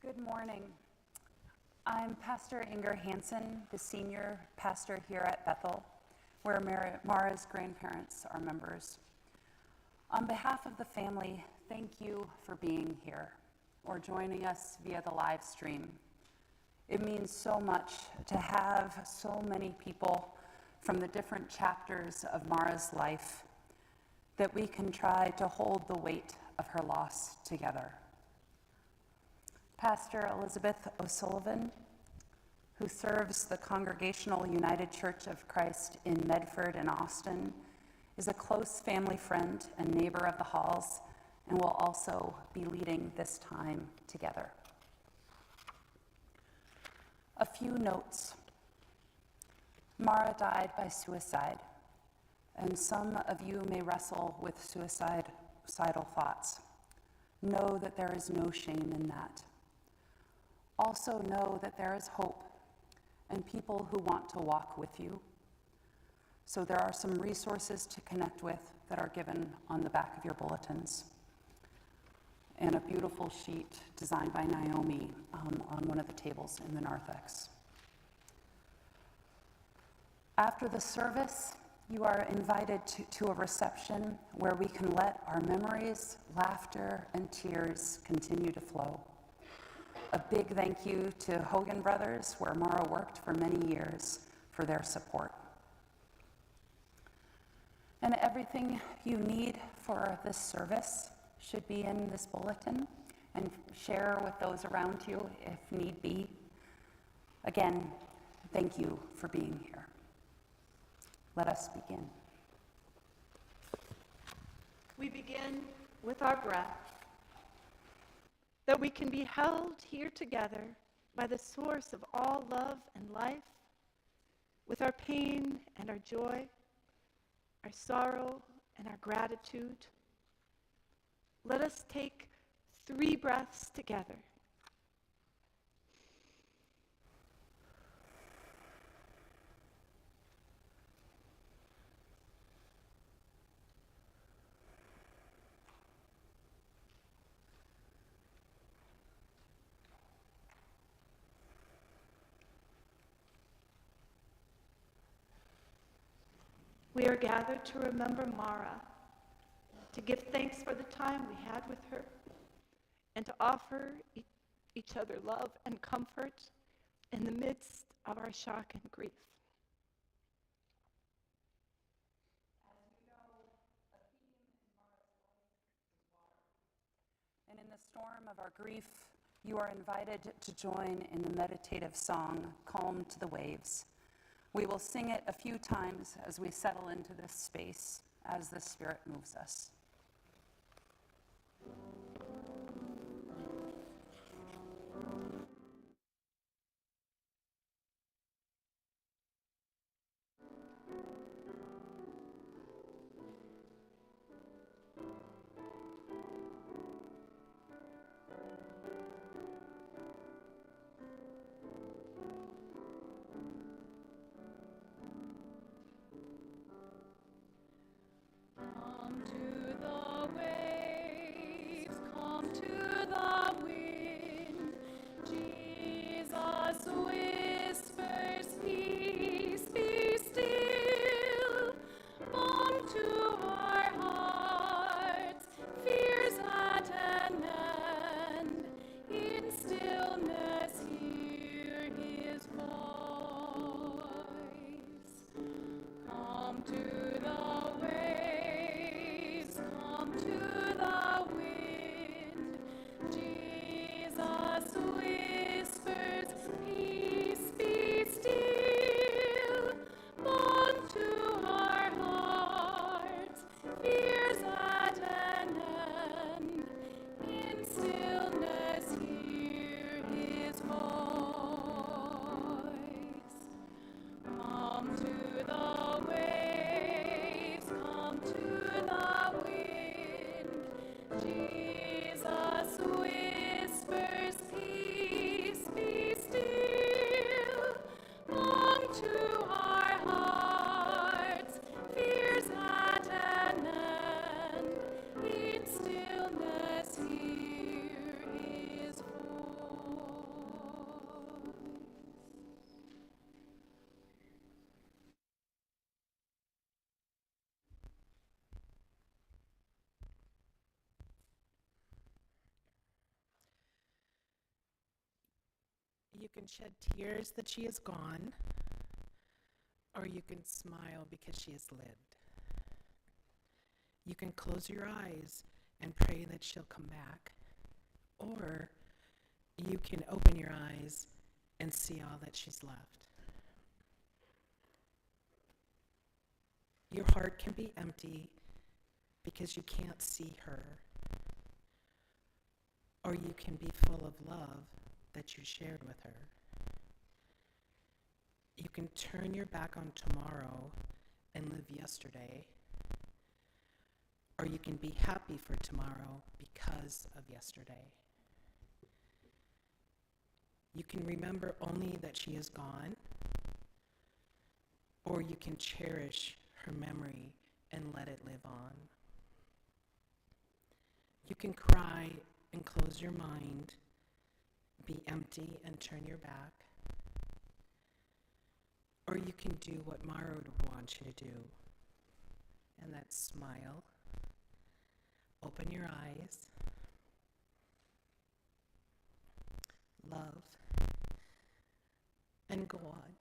Good morning. I'm Pastor Inger Hansen, the senior pastor here at Bethel, where Mara's grandparents are members. On behalf of the family, thank you for being here or joining us via the live stream. It means so much to have so many people from the different chapters of Mara's life that we can try to hold the weight of her loss together. Pastor Elizabeth O'Sullivan, who serves the Congregational United Church of Christ in Medford and Austin, is a close family friend and neighbor of the Halls and will also be leading this time together. A few notes. Mara died by suicide, and some of you may wrestle with suicidal thoughts. Know that there is no shame in that. Also know that there is hope and people who want to walk with you. So there are some resources to connect with that are given on the back of your bulletins. And a beautiful sheet designed by Naomi on one of the tables in the narthex. After the service, you are invited to a reception where we can let our memories, laughter, and tears continue to flow. A big thank you to Hogan Brothers, where Mara worked for many years, for their support. And everything you need for this service should be in this bulletin, and share with those around you if need be. Again, thank you for being here. Let us begin. We begin with our breath, that we can be held here together by the source of all love and life, with our pain and our joy, our sorrow and our gratitude. Let us take 3 breaths together. We are gathered to remember Mara, to give thanks for the time we had with her, and to offer each other love and comfort in the midst of our shock and grief. And in the storm of our grief, you are invited to join in the meditative song, Calm to the Waves. We will sing it a few times as we settle into this space, as the Spirit moves us. Come to the waves, come to the wind. Jesus whispers, peace, be still. Come to our hearts, fears at an end. In stillness hear his voice. Come to the waves, come to the wind. Jesus whispers, peace, be still. Come to our hearts, fears at an end. In stillness hear his voice. Come to the waves, come to the wind. Jesus whispers, peace, be still. Come to our hearts, fears at an end. In stillness hear his voice. You can shed tears that she is gone, or you can smile because she has lived. You can close your eyes and pray that she'll come back, or you can open your eyes and see all that she's left. Your heart can be empty because you can't see her, or you can be full of love that you shared with her. You can turn your back on tomorrow and live yesterday, or you can be happy for tomorrow because of yesterday. You can remember only that she is gone, or you can cherish her memory and let it live on. You can cry and close your mind, be empty and turn your back. Or you can do what Mara would want you to do, and that's smile, open your eyes, love, and go on.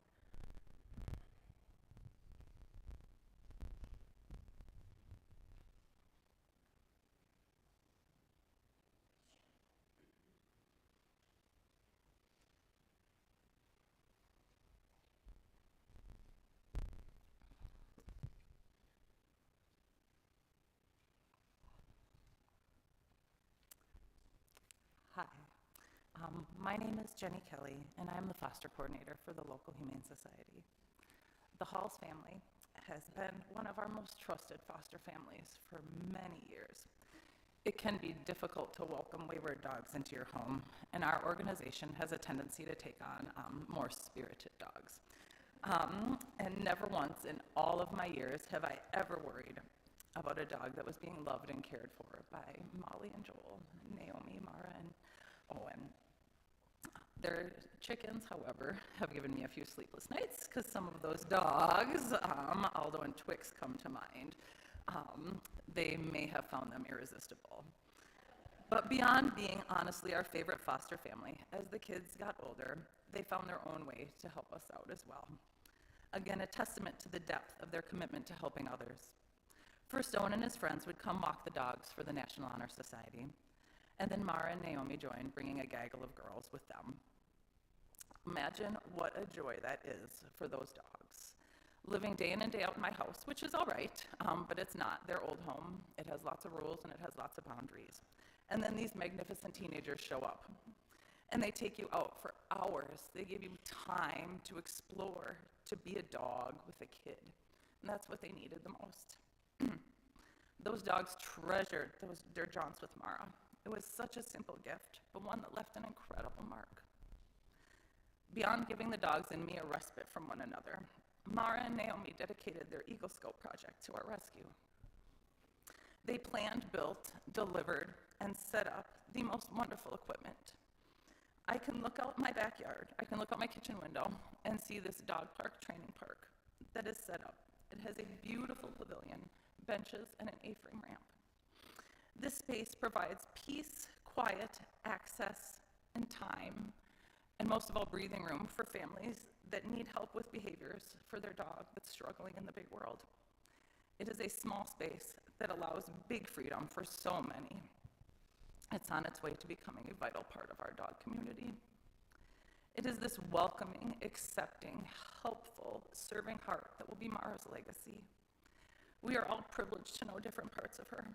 Hi, my name is Jenny Kelly, and I'm the foster coordinator for the local Humane Society. The Halls family has been one of our most trusted foster families for many years. It can be difficult to welcome wayward dogs into your home, and our organization has a tendency to take on more spirited dogs. And never once in all of my years have I ever worried about a dog that was being loved and cared for by Molly and Joel, Naomi, Mara, and Owen. Their chickens, however, have given me a few sleepless nights because some of those dogs, Aldo and Twix come to mind, they may have found them irresistible. But beyond being honestly our favorite foster family, as the kids got older, they found their own way to help us out as well. Again, a testament to the depth of their commitment to helping others. First, Owen and his friends would come walk the dogs for the National Honor Society, and then Mara and Naomi joined, bringing a gaggle of girls with them. Imagine what a joy that is for those dogs. Living day in and day out in my house, which is all right, but it's not their old home. It has lots of rules and it has lots of boundaries. And then these magnificent teenagers show up, and they take you out for hours. They give you time to explore, to be a dog with a kid, and that's what they needed the most. Those dogs treasured their jaunts with Mara. It was such a simple gift, but one that left an incredible mark. Beyond giving the dogs and me a respite from one another, Mara and Naomi dedicated their Eagle Scout project to our rescue. They planned, built, delivered, and set up the most wonderful equipment. I can look out my backyard, I can look out my kitchen window and see this dog park training park that is set up. It has a beautiful pavilion, benches, and an A-frame ramp. This space provides peace, quiet, access, and time, and most of all, breathing room for families that need help with behaviors for their dog that's struggling in the big world. It is a small space that allows big freedom for so many. It's on its way to becoming a vital part of our dog community. It is this welcoming, accepting, helpful, serving heart that will be Mara's legacy. We are all privileged to know different parts of her.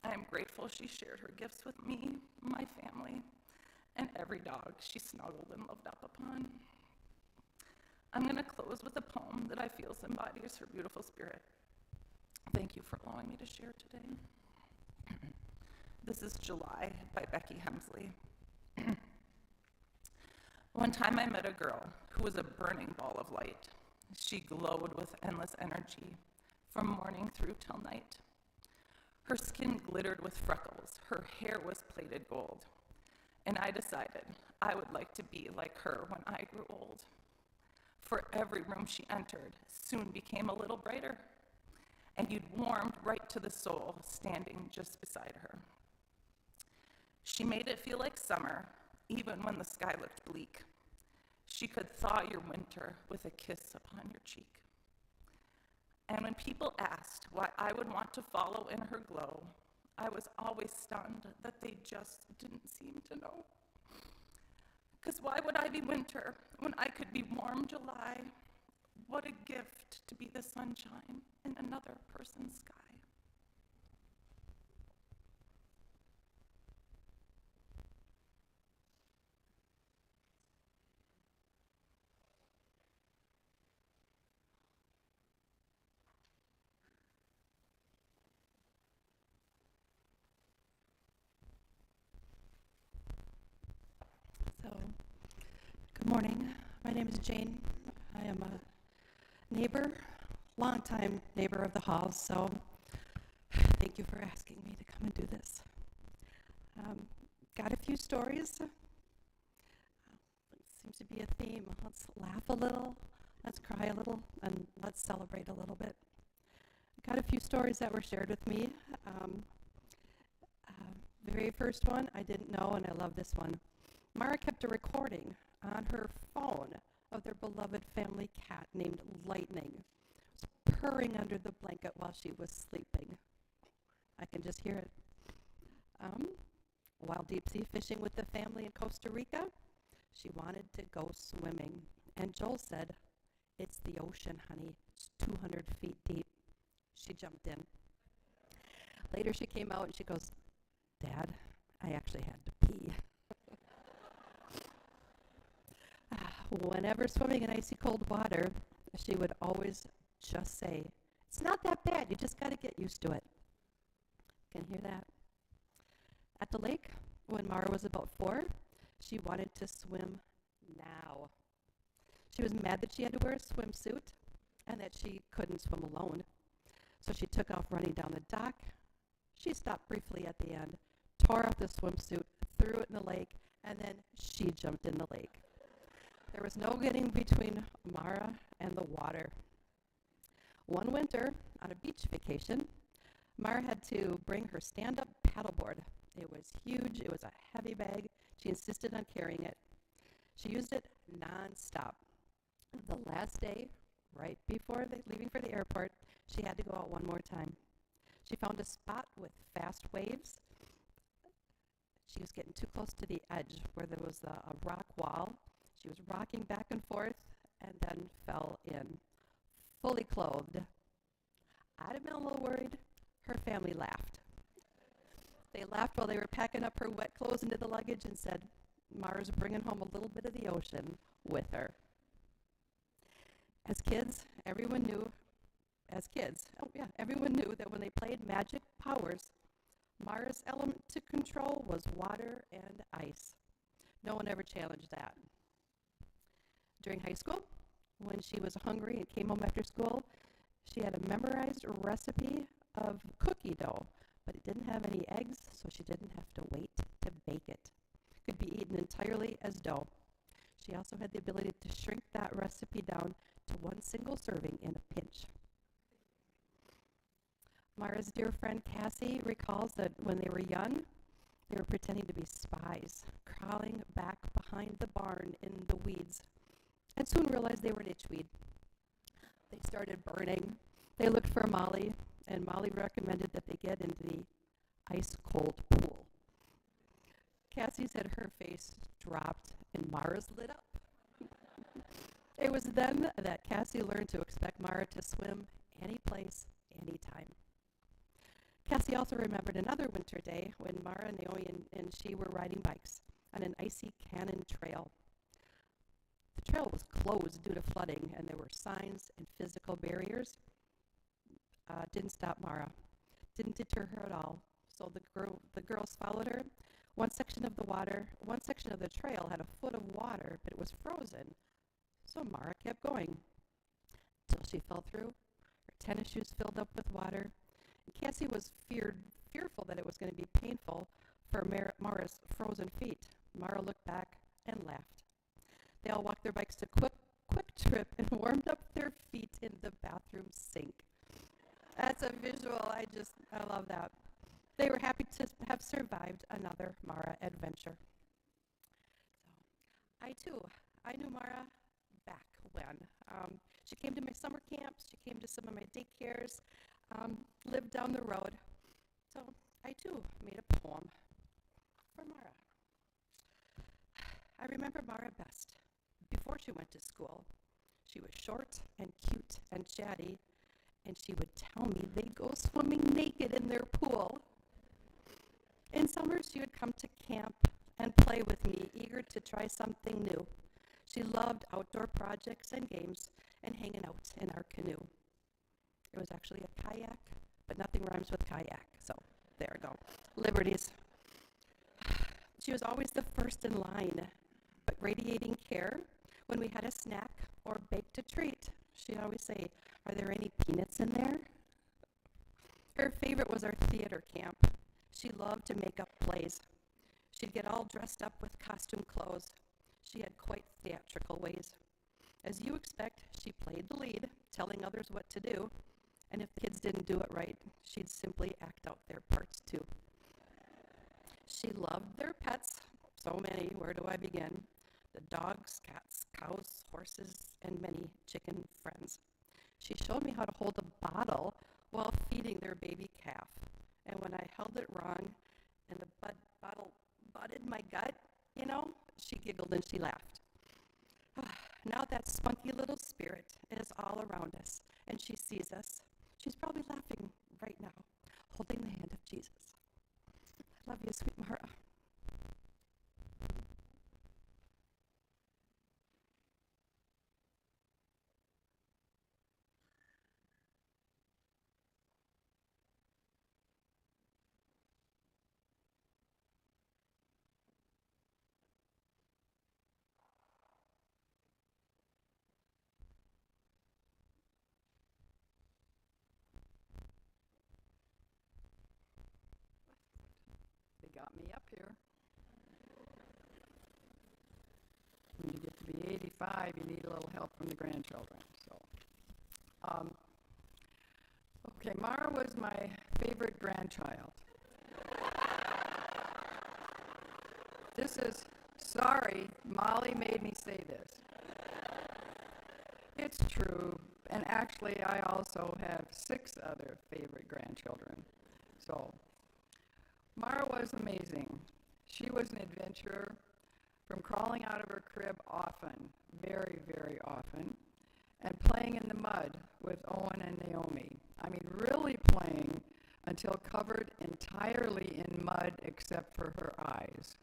I am grateful she shared her gifts with me, my family, and every dog she snuggled and loved up upon. I'm going to close with a poem that I feel embodies her beautiful spirit. Thank you for allowing me to share today. This is July by Becky Hemsley. One time I met a girl who was a burning ball of light. She glowed with endless energy from morning through till night. Her skin glittered with freckles. Her hair was plated gold. And I decided I would like to be like her when I grew old. For every room she entered soon became a little brighter, and you'd warmed right to the soul standing just beside her. She made it feel like summer, even when the sky looked bleak. She could thaw your winter with a kiss upon your cheek. And when people asked why I would want to follow in her glow, I was always stunned that they just didn't seem to know. Because why would I be winter when I could be warm July? What a gift to be the sunshine in another person's sky. So, good morning. My name is Jane. I am a neighbor, longtime neighbor of the halls, so thank you for asking me to come and do this. Got a few stories. Seems to be a theme. Let's laugh a little, let's cry a little, and let's celebrate a little bit. Got a few stories that were shared with me. The very first one, I didn't know, and I love this one. Mara kept a recording on her phone of their beloved family cat named Lightning. It was purring under the blanket while she was sleeping. I can just hear it. While deep sea fishing with the family in Costa Rica, she wanted to go swimming. And Joel said, "It's the ocean, honey. It's 200 feet deep." She jumped in. Later she came out and she goes, "Dad, I actually had to pee." Whenever swimming in icy cold water, she would always just say, "It's not that bad, you just got to get used to it." Can hear that? At the lake, when Mara was about 4, she wanted to swim now. She was mad that she had to wear a swimsuit and that she couldn't swim alone. So she took off running down the dock. She stopped briefly at the end, tore off the swimsuit, threw it in the lake, and then she jumped in the lake. There was no getting between Mara and the water. One winter, on a beach vacation, Mara had to bring her stand-up paddleboard. It was huge. It was a heavy bag. She insisted on carrying it. She used it nonstop. The last day, right before leaving for the airport, she had to go out one more time. She found a spot with fast waves. She was getting too close to the edge where there was a rock wall. She was rocking back and forth and then fell in, fully clothed. I'd have been a little worried. Her family laughed. They laughed while they were packing up her wet clothes into the luggage and said, Mara's bringing home a little bit of the ocean with her. As kids, everyone knew that when they played Magic Powers, Mara's element to control was water and ice. No one ever challenged that. During high school, when she was hungry and came home after school, she had a memorized recipe of cookie dough, but it didn't have any eggs, so she didn't have to wait to bake it. It could be eaten entirely as dough. She also had the ability to shrink that recipe down to one single serving in a pinch. Mara's dear friend Cassie recalls that when they were young, they were pretending to be spies, crawling back behind the barn in the weeds, and soon realized they were an itchweed. They started burning. They looked for Molly, and Molly recommended that they get into the ice-cold pool. Cassie said her face dropped and Mara's lit up. It was then that Cassie learned to expect Mara to swim any place, anytime. Cassie also remembered another winter day when Mara, Naomi, and she were riding bikes on an icy canyon trail. The trail was closed due to flooding, and there were signs and physical barriers. Didn't stop Mara. Didn't deter her at all. So the girls followed her. One section of the trail had a foot of water, but it was frozen. So Mara kept going till she fell through. Her tennis shoes filled up with water. And Cassie was fearful that it was going to be painful for Mara's frozen feet. Mara looked back and laughed. They all walked their bikes to Quick Trip and warmed up their feet in the bathroom sink. That's a visual. I love that. They were happy to have survived another Mara adventure. So, I knew Mara back when. She came to my summer camps. She came to some of my daycares, lived down the road. So I, too, made a poem for Mara. I remember Mara best. Before she went to school, she was short and cute and chatty, and she would tell me they'd go swimming naked in their pool. In summer, she would come to camp and play with me, eager to try something new. She loved outdoor projects and games and hanging out in our canoe. It was actually a kayak, but nothing rhymes with kayak, so there we go. Liberties. She was always the first in line, but radiating care when we had a snack or baked a treat. She'd always say, "Are there any peanuts in there?" Her favorite was our theater camp. She loved to make up plays. She'd get all dressed up with costume clothes. She had quite theatrical ways. As you expect, she played the lead, telling others what to do, and if the kids didn't do it right, she'd simply act out their parts too. She loved their pets, so many, where do I begin? The dogs, cats, cows, horses, and many chicken friends. She showed me how to hold a bottle while feeding their baby calf. And when I held it wrong and the bottle butted my gut, she giggled and she laughed. Now that spunky little spirit is all around us, and she sees us. She's probably laughing right now, holding the hand of Jesus. I love you, sweet Mara. They got me up here. 5, you need a little help from the grandchildren. So, okay, Mara was my favorite grandchild. This is, sorry, Molly made me say this. It's true, and actually I also have 6 other favorite grandchildren. So, Mara was amazing. She was an adventurer, from crawling out of her crib often, very, very often, and playing in the mud with Owen and Naomi. I mean, really playing until covered entirely in mud except for her eyes.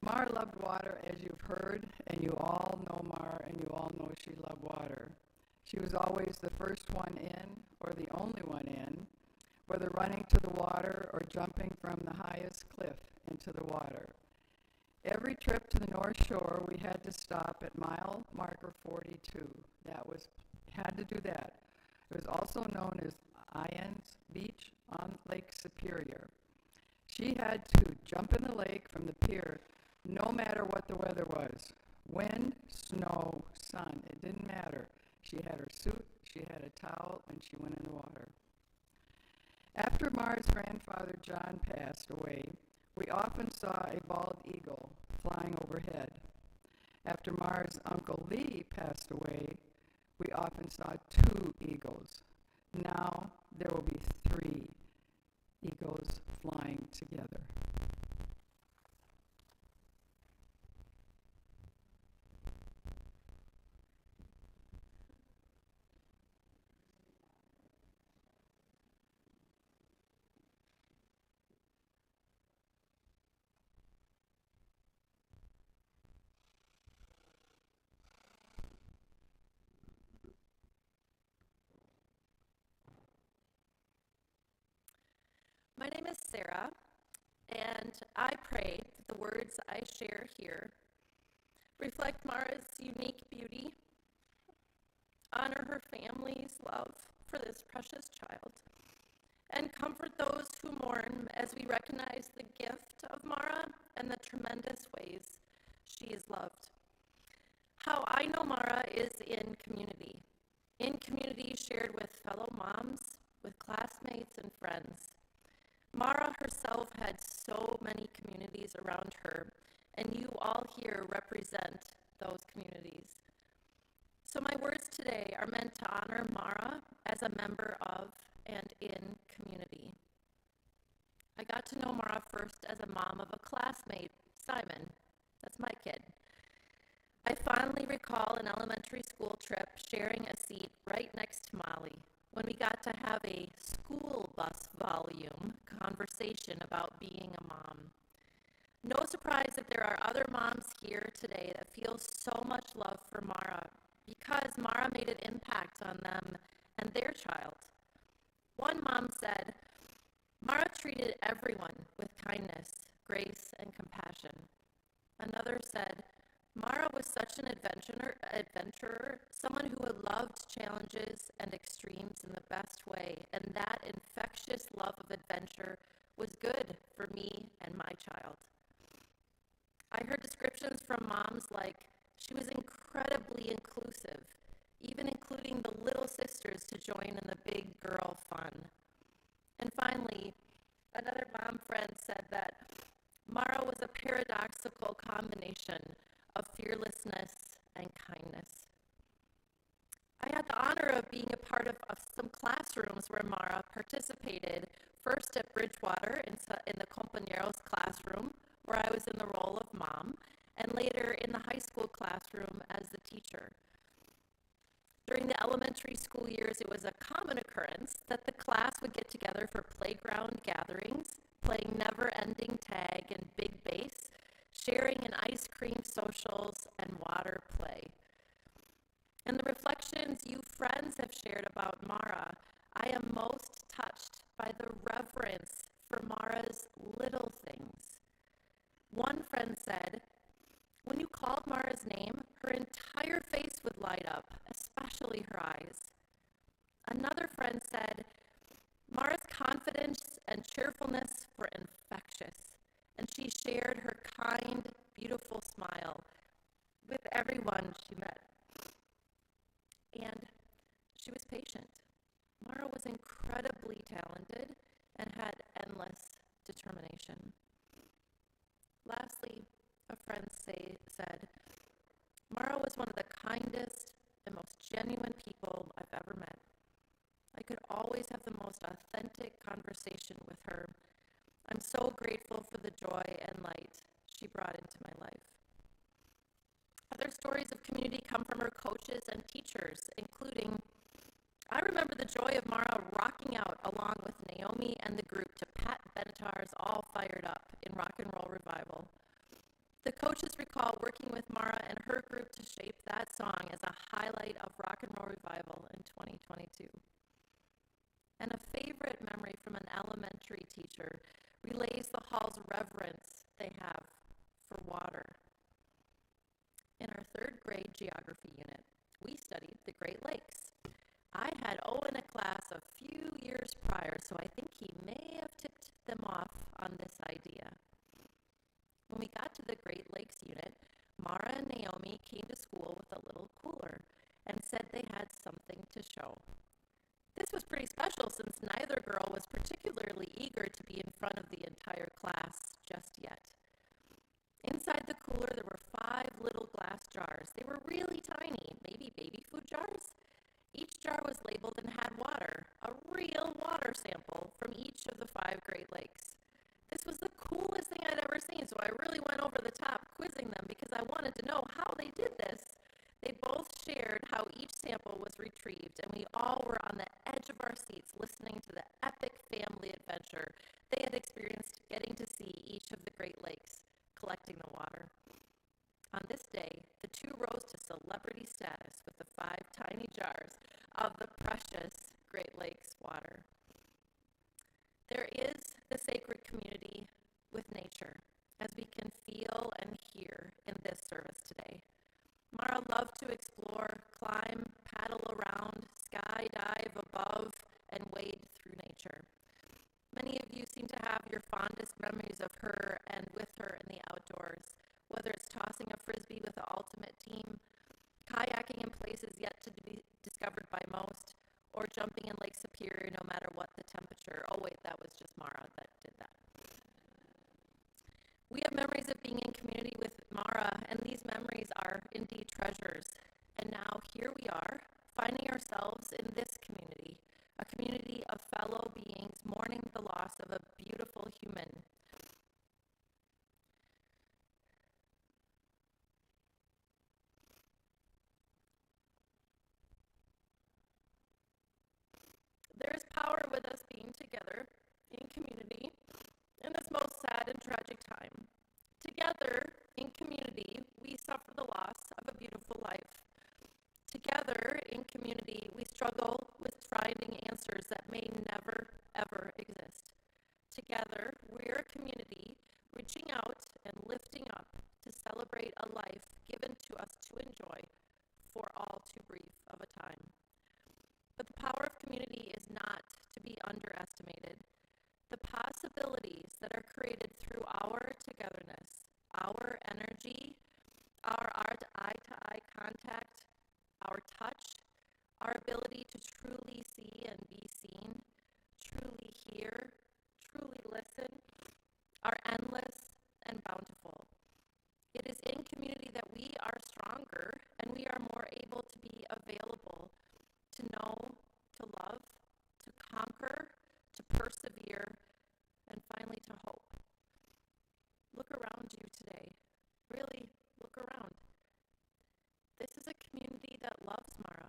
Mara loved water, as you've heard, and you all know Mara, and you all know she loved water. She was always the first one in, or the only one in, whether running to the water or jumping from the highest cliff into the water. Every trip to the North Shore, we had to stop at mile marker 42. Had to do that. It was also known as Ions Beach on Lake Superior. She had to jump in the lake from the pier no matter what the weather was. Wind, snow, sun, it didn't matter. She had her suit, she had a towel, and she went in the water. After Mara's grandfather John passed away, we often saw a bald eagle flying overhead. After Mara's Uncle Lee passed away, we often saw 2 eagles. Now there will be 3 eagles flying together. My name is Sarah, and I pray that the words I share here reflect Mara's unique beauty, honor her family's love for this precious child, and comfort those who mourn as we recognize the gift of Mara and the tremendous ways she is loved. How I know Mara is in community shared with fellow moms, with classmates and friends. Mara herself had so many communities around her, and you all here represent those communities. So my words today are meant to honor Mara as a member of and in community. I got to know Mara first as a mom of a classmate, Simon. That's my kid. I fondly recall an elementary school trip sharing a seat right next to Molly, when we got to have a school bus volume conversation about being a mom. No surprise that there are other moms here today that feel so much love for Mara because Mara made an impact on them and their child. One mom said, Mara treated everyone with kindness, grace, and compassion. Another said, Mara was such an adventurer, someone who had loved challenges and extremes in the best way, and that infectious love of adventure was good for me and my child. I heard descriptions from moms like, she was incredibly inclusive, even including the little sisters to join in the big girl fun. And finally, another mom friend said that Mara was a paradoxical combination of fearlessness and kindness. I had the honor of being a part of some classrooms where Mara participated, first at Bridgewater in the Compañeros classroom, where I was in the role of mom, and later in the high school classroom as the teacher. During the elementary school years, it was a common occurrence that the class would get together for playground gatherings, playing never-ending tag and big base, sharing in ice cream socials and water play. And the reflections you friends have shared about Mara, I am most touched by the reverence for Mara's little things. One friend said, when you called Mara's name, her entire face would light up, especially her eyes. Another friend said, Mara's confidence and cheerfulness were infectious, and she shared her kind, beautiful smile with everyone she met. And she was patient. Mara was incredibly talented and had endless determination. Lastly, a friend said, Mara was one of the kindest and most genuine people I've ever met. I could always have the most authentic conversation with her. I'm so grateful for the joy and light she brought into my life. Other stories of community come from her coaches and teachers, including, I remember the joy of Mara rocking out along with Naomi and the group to Pat Benatar's All Fired Up in Rock and Roll Revival. The coaches recall working with Mara and her group to shape that song as a highlight of Rock and Roll Revival in 2022. And a favorite memory from an elementary teacher relays the hall's reverence they have for water. In our third grade geography unit, we studied the Great Lakes. I had Owen in a class a few years prior, so I think he may have tipped them off on this idea. When we got to the Great Lakes unit, Mara and Naomi came to school with a little cooler and said they had something to show. This was pretty special since neither girl was particularly eager to be in front of the entire class just yet. Inside the cooler, there were 5 little glass jars. They were really tiny, maybe baby food jars. Each jar was labeled and had water, a real water sample from each of the 5 Great Lakes. This was the coolest thing I'd ever seen, so I really went over the top quizzing them because I wanted to know how they did this. They both shared how each sample was retrieved, and we all were on the edge of our seats listening to the epic family adventure they had experienced getting to see each of the Great Lakes collecting the water. On this day, the 2 rose to celebrity status with the 5 tiny jars of the precious Great Lakes water. There is the sacred community with nature, as we can feel and hear in this service today. Mara loved to explore, climb, paddle around, skydive above, and wade through nature. Many of you seem to have your fondest memories of her and with her in the outdoors, whether it's tossing a frisbee with the ultimate team, kayaking in places yet to be discovered by most, or jumping in Lake Superior no matter what the temperature. Oh wait, that was just Mara that did that. We have memories of being in community with Mara, and these memories are indeed treasures. And now here we are, finding ourselves in this community, a community of fellow beings mourning the loss of a beautiful human. There is power with us being together in community in this most sad and tragic time. Together in community, we suffer the loss of a beautiful life. Together in community, we struggle with finding answers that may never, ever exist. Together, we're a community reaching out and lifting up to celebrate a life given to us to enjoy for all too brief of a time. But the power of community is not to be underestimated. The possibilities that are created through our togetherness, our energy, our eye-to-eye contact, our touch, our ability to truly see and be seen, truly hear, truly listen, are endless and bountiful. It is in community that we are stronger and we are more able to be available, to know, to love, to conquer, to persevere, and finally to hope. Look around you today. Really, look around. This is a community that loves Mara.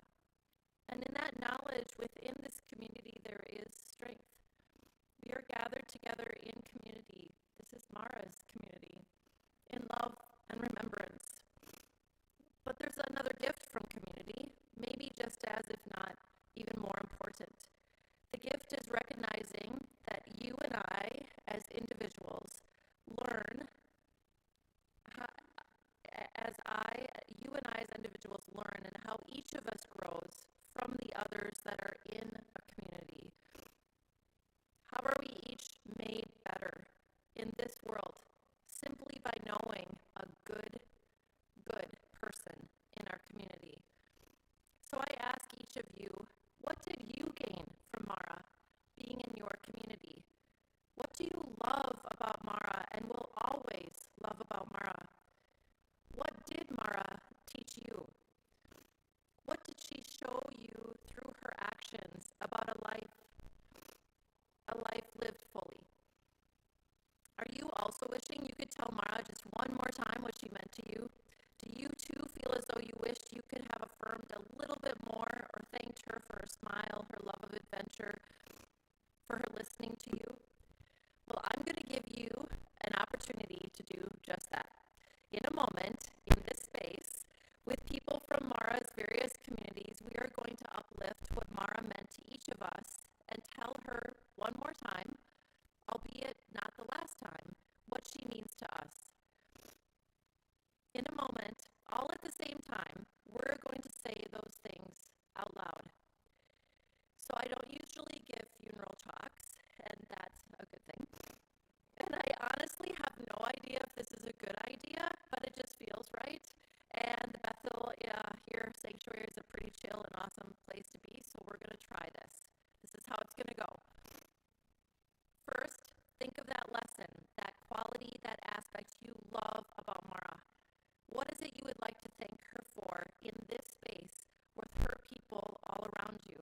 And in that knowledge, within this community, there is strength. We are gathered together in community. This is Mara's community, in love and remembrance. But there's another gift from community, maybe just as, if not even more important. The gift is recognizing that you and I, as individuals, learn, you and I as individuals learn and how each of us grows from the others that are in a community. How are we each made better in this world do you love about Mara and will always love about Mara? What did Mara teach you? What did she show you through her actions about a life lived fully? Are you also wishing you could tell Mara just one more time what she meant to you? Do you too feel as though you wished you could have affirmed a little bit more or thanked her for her smile, her love of adventure, for her listening to you? Well, I'm going to give you an opportunity to do just that. In a moment, in this space, with people from Mara's various communities, we are going to uplift what Mara meant to each of us and tell her one more time, albeit not the last time, what she means to us. In a moment, all at the same time, we're going to say those things out loud. So I don't usually give funeral talks, and that's a good thing. And I honestly have no idea if this is a good idea, but it just feels right. And the Bethel here sanctuary is a pretty chill and awesome place to be, so we're going to try this. This is how it's going to go. First, think of that lesson, that quality, that aspect you love about Mara. What is it you would like to thank her for in this space with her people all around you?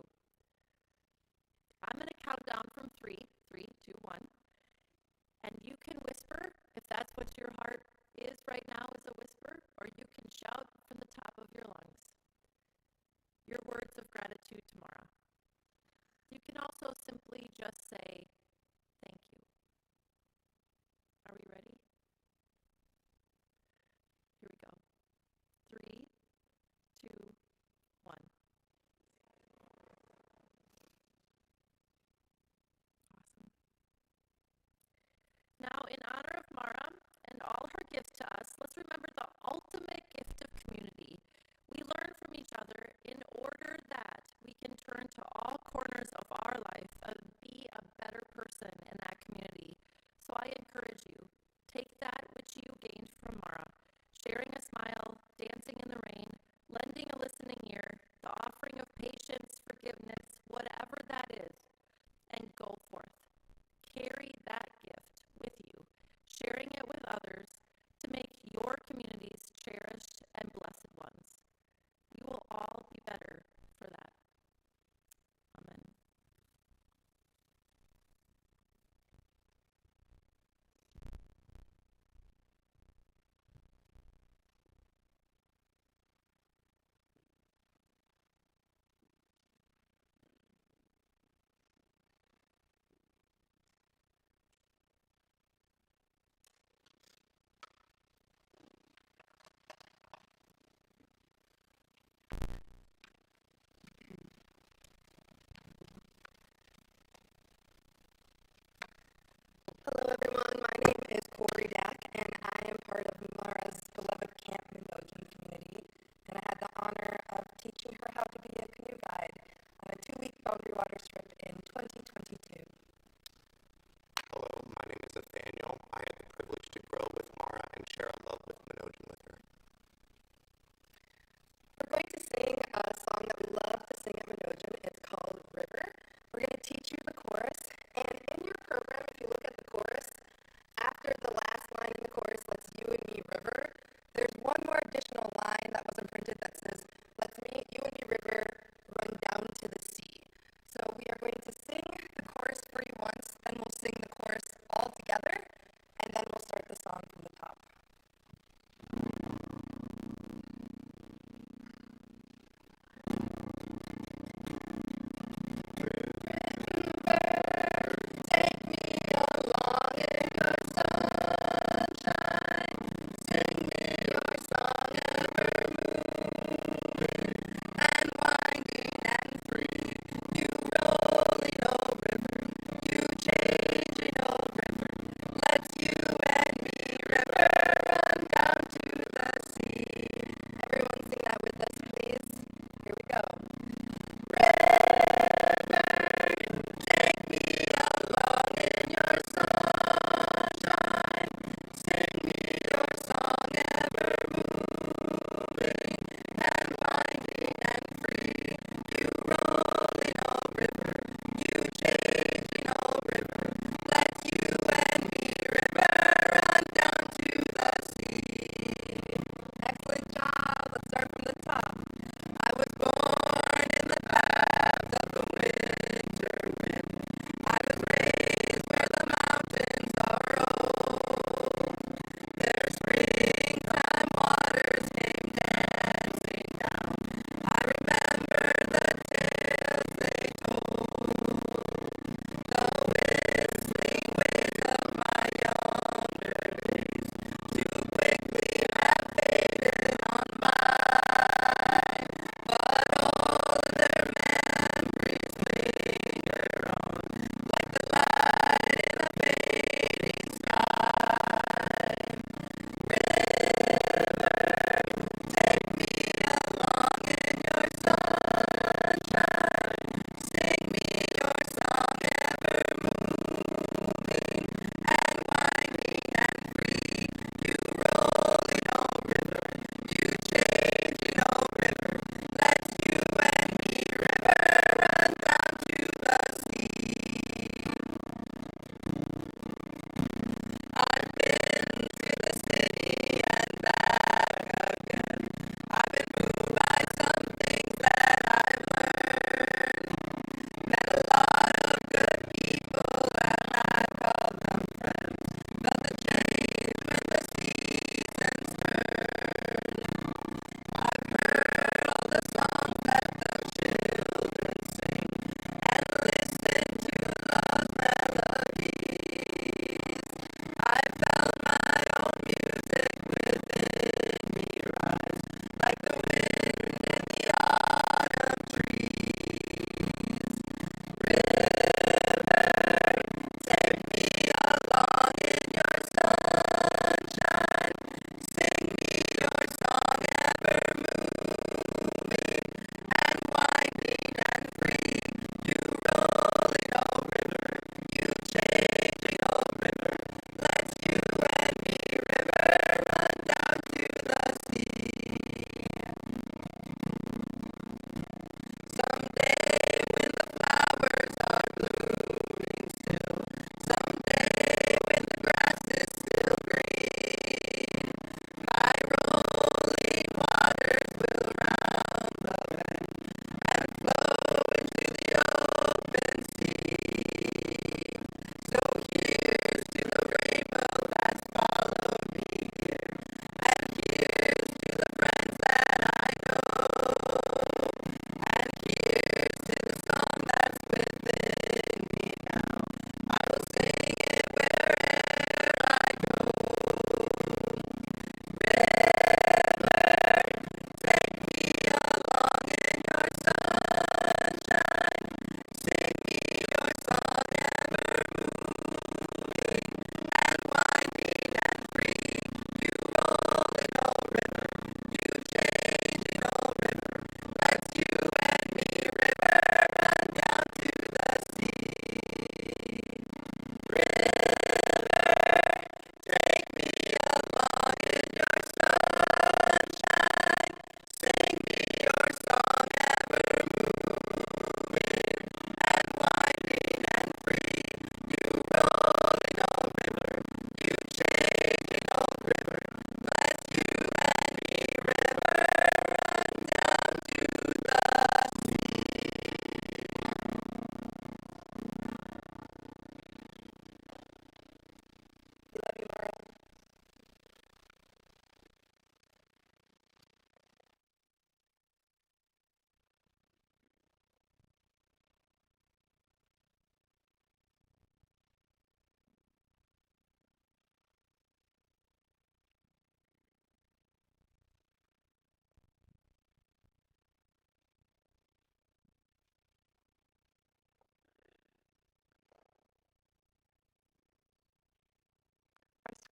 I'm going to count down from 3, 3, 2, 1. And you can whisper, if that's what your heart is right now, is a whisper, or you can shout from the top of your lungs your words of gratitude to Mara. You can also simply just say, thank you. Are we ready? Here we go. 3, 2, 1. Awesome. Now, in honor of Mara and all her gifts to us, let's remember the ultimate gift of community. We learn from each other in order that we can turn to all corners of our life and be a better person in that community. So I encourage you, take that which you gained from Mara, sharing a smile, dancing in the rain, lending a listening ear, the offering of patience, forgiveness, whatever that is, and go forth. Carry that gift with you, sharing it with others to make your communities cherished and blessed ones. We will all be better for that. Amen. Hello everyone, my name is Corey Dack and I am part of Mara's beloved Camp Minojan community, and I had the honor of teaching her how to be a canoe guide on a 2-week boundary water trip in 2022. Hello, my name is Nathaniel. I had the privilege to grow with Mara and share a love with Minojan with her. We're going to sing a song that we love to sing at Minojan. It's called River. We're going to teach you the chorus, and in your program, if you look at the chorus, after the last line in the chorus, let's you and me river, there's one more additional line that wasn't printed that says, let's me, you and me river, run down to the sea. So we are going to sing the chorus for you once, then we'll sing the chorus all together, and then we'll start the song from the top. Take me along.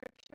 scripture.